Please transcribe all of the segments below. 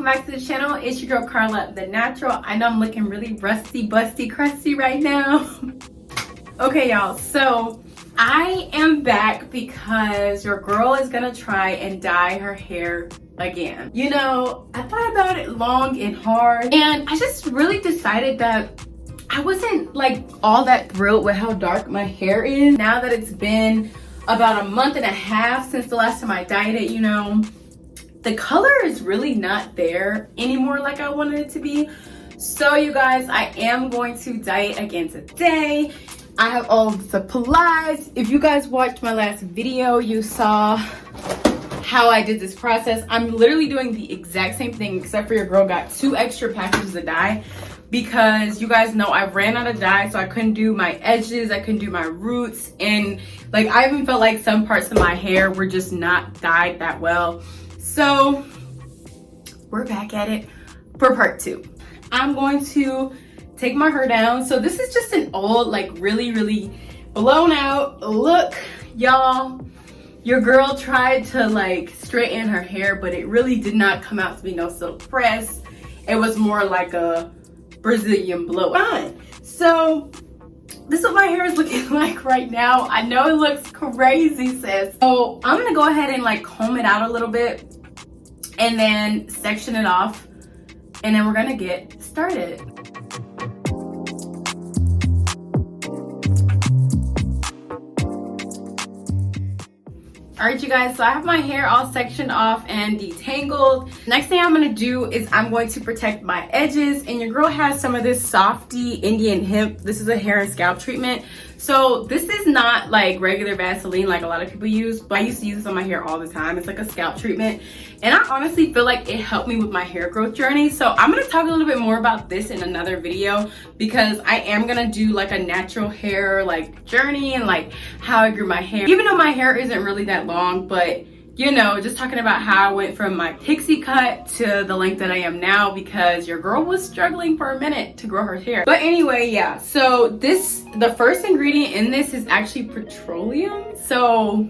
back to the channel. It's your girl Carla The Natural. I know I'm looking really rusty, busty, crusty right now. Okay, y'all, so I am back because your girl is gonna try and dye her hair again. You know, I thought about it long and hard, and I just really decided that I wasn't like all that thrilled with how dark my hair is. Now that it's been about a month and a half since the last time I dyed it, you know, the color is really not there anymore like I wanted it to be. So you guys, I am going to dye it again today. I have all the supplies. If you guys watched my last video, you saw how I did this process. I'm literally doing the exact same thing, except for your girl got 2 extra packages of dye, because you guys know I ran out of dye, so I couldn't do my edges, I couldn't do my roots, and like I even felt like some parts of my hair were just not dyed that well. So we're back at it for part 2. I'm going to take my hair down. So this is just an old, like really blown out look, y'all. Your girl tried to like straighten her hair, but it really did not come out to be no silk press. It was more like a Brazilian blowout. So this is what my hair is looking like right now. I know it looks crazy, sis. So I'm gonna go ahead and like comb it out a little bit and then section it off, and then we're gonna get started. All right, you guys, so I have my hair all sectioned off and detangled. Next thing I'm gonna do is I'm going to protect my edges, and your girl has some of this Softy Indian Hemp. This is a hair and scalp treatment. So this is not like regular Vaseline like a lot of people use, but I used to use this on my hair all the time. It's like a scalp treatment, and I honestly feel like it helped me with my hair growth journey. So I'm gonna talk a little bit more about this in another video, because I am gonna do like a natural hair like journey and like how I grew my hair. Even though my hair isn't really that long, but you know, just talking about how I went from my pixie cut to the length that I am now, because your girl was struggling for a minute to grow her hair. But anyway, yeah, so the first ingredient in this is actually petroleum. So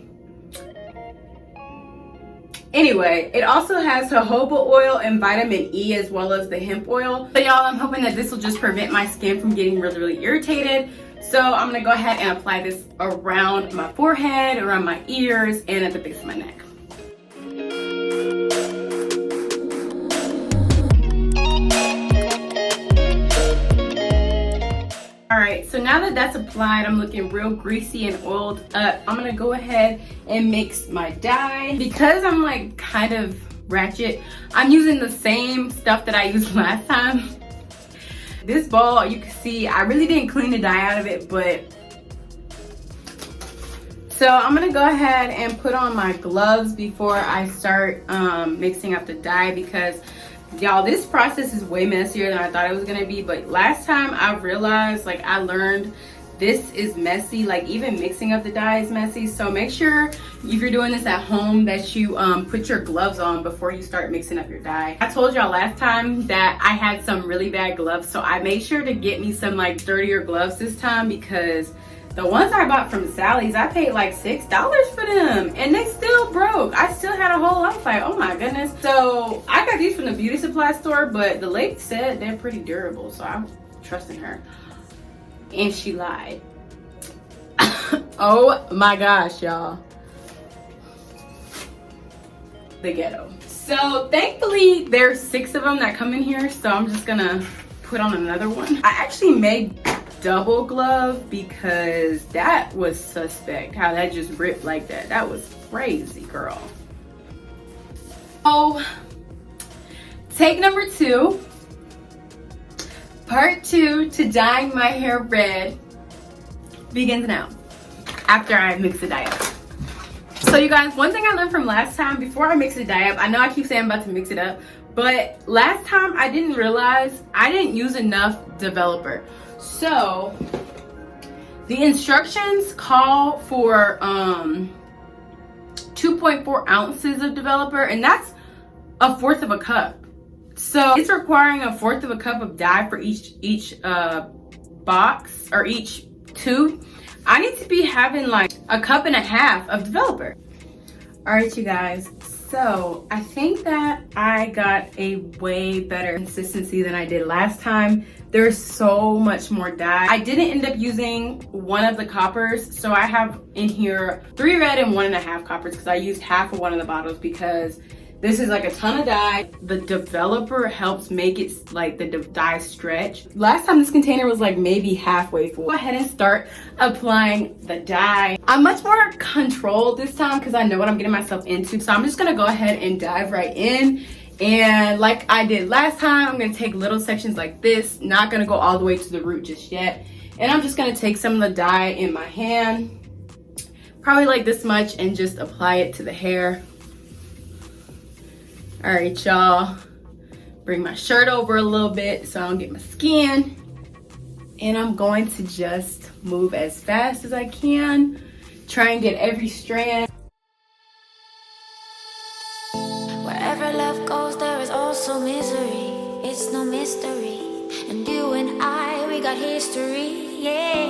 anyway, it also has jojoba oil and vitamin E, as well as the hemp oil. So y'all, I'm hoping that this will just prevent my skin from getting really irritated. So I'm gonna go ahead and apply this around my forehead, around my ears, and at the base of my neck. All right, so now that that's applied, I'm looking real greasy and oiled up. I'm gonna go ahead and mix my dye. Because I'm like kind of ratchet, I'm using the same stuff that I used last time. This bowl, you can see, I really didn't clean the dye out of it, but so I'm gonna go ahead and put on my gloves before I start mixing up the dye, because y'all, this process is way messier than I thought it was gonna be. But last time I realized, like I learned, this is messy. Like even mixing up the dye is messy. So make sure if you're doing this at home that you put your gloves on before you start mixing up your dye. I told y'all last time that I had some really bad gloves, so I made sure to get me some like dirtier gloves this time, because the ones I bought from Sally's, I paid like $6 for them, and they still broke. I still had a hole. I was like, oh my goodness. So I got these from the beauty supply store, but the lady said they're pretty durable, so I'm trusting her. And she lied. Oh my gosh, y'all. The ghetto. So thankfully there's 6 of them that come in here, so I'm just gonna put on another one. I actually made double glove because that was suspect, how that just ripped like that. That was crazy, girl. Oh, take number 2. Part 2 to dyeing my hair red begins now, after I mix the dye up. So you guys, one thing I learned from last time, before I mix the dye up, I know I keep saying I'm about to mix it up, but last time I didn't realize I didn't use enough developer. So the instructions call for 2.4 ounces of developer, and that's 1/4 of a cup. So it's requiring 1/4 of a cup of dye for each box or each tube. I need to be having like 1.5 cups of developer. All right, you guys. So I think that I got a way better consistency than I did last time. There's so much more dye. I didn't end up using one of the coppers, so I have in here 3 red and 1.5 coppers because I used half of one of the bottles because this is like a ton of dye. The developer helps make it like the dye stretch. Last time this container was like maybe halfway full. Go ahead and start applying the dye. I'm much more controlled this time because I know what I'm getting myself into. So I'm just gonna go ahead and dive right in. And like I did last time, I'm gonna take little sections like this, not gonna go all the way to the root just yet. And I'm just gonna take some of the dye in my hand, probably like this much, and just apply it to the hair. All right, y'all, bring my shirt over a little bit so I don't get my skin. And I'm going to just move as fast as I can, try and get every strand. Wherever love goes, there is also misery. It's no mystery. And you and I, we got history, yeah.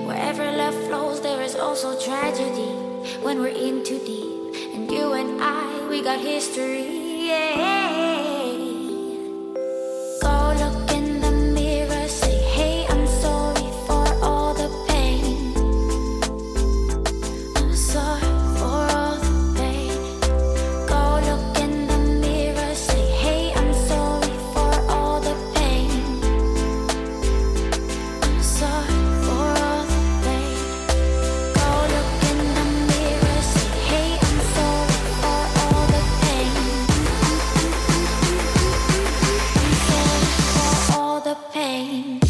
Wherever love flows, there is also tragedy when we're in too deep. And you and I, we got history, yeah. Go look in the mirror, say, hey, I'm sorry for all the pain. I'm sorry for all the pain. Go look in the mirror, say, hey, I'm sorry for all the pain. I'm sorry for all the pain. Go look in the mirror, say, hey, I'm sorry for all the pain. I'm sorry for all the pain.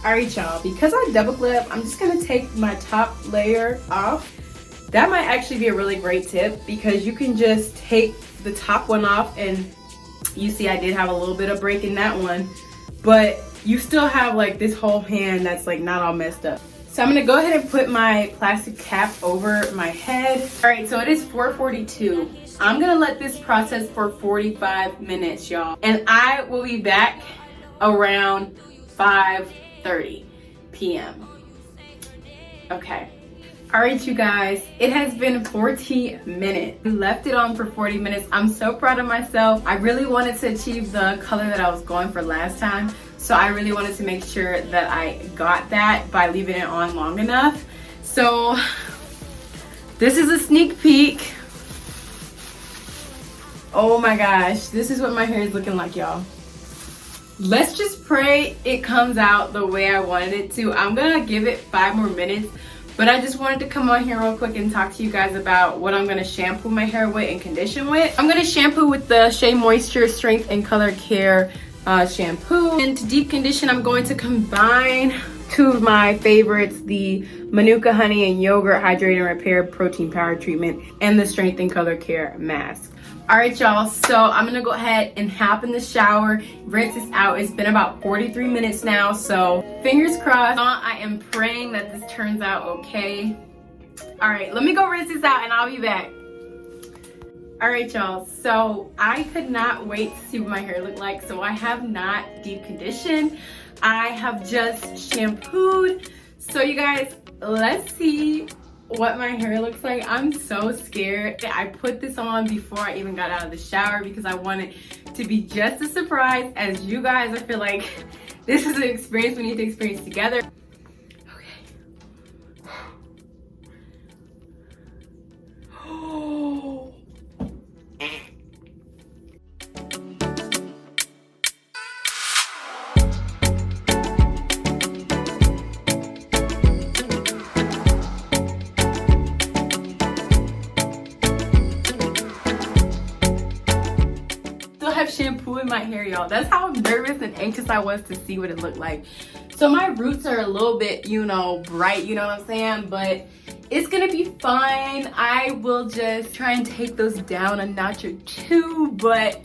All right, y'all, because I double clip, I'm just gonna take my top layer off. That might actually be a really great tip because you can just take the top one off, and you see I did have a little bit of break in that one, but you still have like this whole hand that's like not all messed up. So I'm gonna go ahead and put my plastic cap over my head. All right, so it is 4:42. I'm gonna let this process for 45 minutes, y'all, and I will be back around 5:30 p.m. Okay. All right, you guys, it has been 40 minutes. We left it on for 40 minutes. I'm so proud of myself. I really wanted to achieve the color that I was going for last time. So I really wanted to make sure that I got that by leaving it on long enough. So this is a sneak peek. Oh my gosh, this is what my hair is looking like, y'all. Let's just pray it comes out the way I wanted it to. I'm gonna give it 5 more minutes, but I just wanted to come on here real quick and talk to you guys about what I'm gonna shampoo my hair with and condition with. I'm gonna shampoo with the Shea Moisture Strength and Color Care shampoo. And to deep condition, I'm going to combine 2 of my favorites, the Manuka Honey and Yogurt Hydrate and Repair Protein Power Treatment and the Strength and Color Care Mask. All right, y'all, so I'm gonna go ahead and hop in the shower, rinse this out. It's been about 43 minutes now, so fingers crossed. I am praying that this turns out okay. All right, let me go rinse this out and I'll be back. All right, y'all, so I could not wait to see what my hair looked like. So I have not deep conditioned. I have just shampooed. So you guys, let's see what my hair looks like. I'm so scared. I put this on before I even got out of the shower because I want it to be just as surprised as you guys. I feel like this is an experience we need to experience together. Okay. Oh. Have shampoo in my hair, y'all. That's how nervous and anxious I was to see what it looked like. So my roots are a little bit, you know, bright, you know what I'm saying, but It's gonna be fine. I will just try and take those down a notch or two, but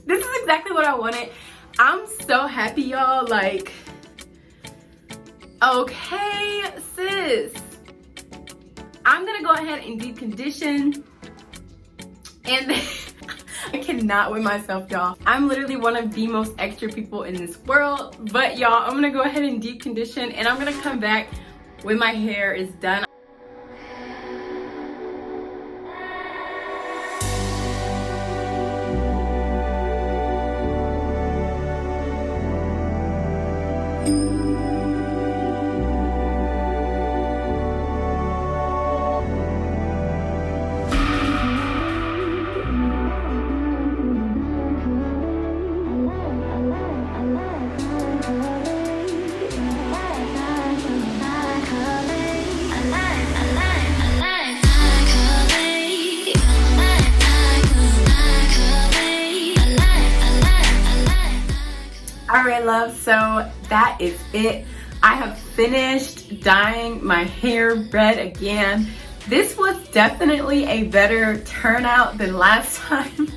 this is exactly what I wanted. I'm so happy, y'all. Like, okay, sis. I'm gonna go ahead and deep condition, and I cannot with myself, y'all. I'm literally one of the most extra people in this world, but y'all, I'm gonna go ahead and deep condition, and I'm gonna come back when my hair is done. Alright, love, so that is it. I have finished dyeing my hair red again. This was definitely a better turnout than last time.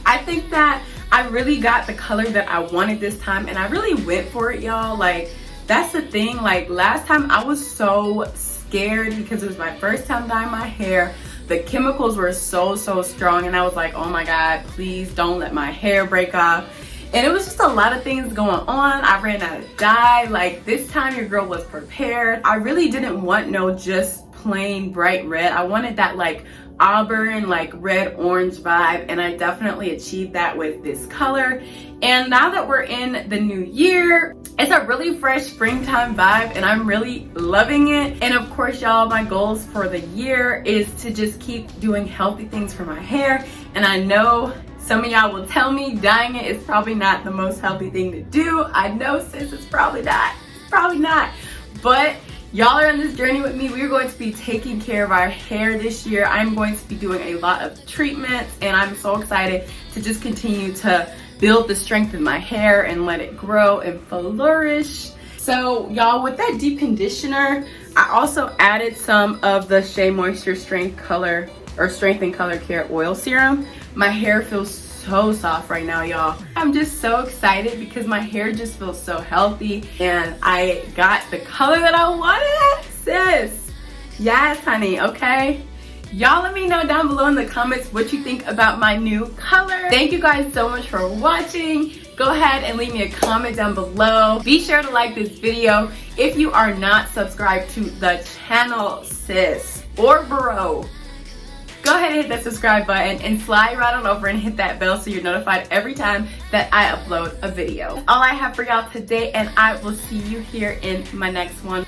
I think that I really got the color that I wanted this time, and I really went for it, y'all. Like, that's the thing. Like, last time I was so scared because it was my first time dyeing my hair. The chemicals were so strong, and I was like, oh my God, please don't let my hair break off. And it was just a lot of things going on. I ran out of dye. Like, this time your girl was prepared. I really didn't want no just plain bright red. I wanted that like auburn, like red orange vibe, and I definitely achieved that with this color. And now that we're in the new year, it's a really fresh springtime vibe, and I'm really loving it. And of course, y'all, my goals for the year is to just keep doing healthy things for my hair. And I know some of y'all will tell me dyeing it is probably not the most healthy thing to do. I know, sis, it's probably not. But y'all are on this journey with me. We're going to be taking care of our hair this year. I'm going to be doing a lot of treatments, and I'm so excited to just continue to build the strength in my hair and let it grow and flourish. So y'all, with that deep conditioner, I also added some of the Shea Moisture Strength and Color Care Oil Serum. My hair feels so soft right now, y'all. I'm just so excited because my hair just feels so healthy, and I got the color that I wanted, sis. Yes, honey, okay? Y'all let me know down below in the comments what you think about my new color. Thank you guys so much for watching. Go ahead and leave me a comment down below. Be sure to like this video if you are not subscribed to the channel, sis or bro. Go ahead and hit that subscribe button and slide right on over and hit that bell so you're notified every time that I upload a video. All I have for y'all today, and I will see you here in my next one.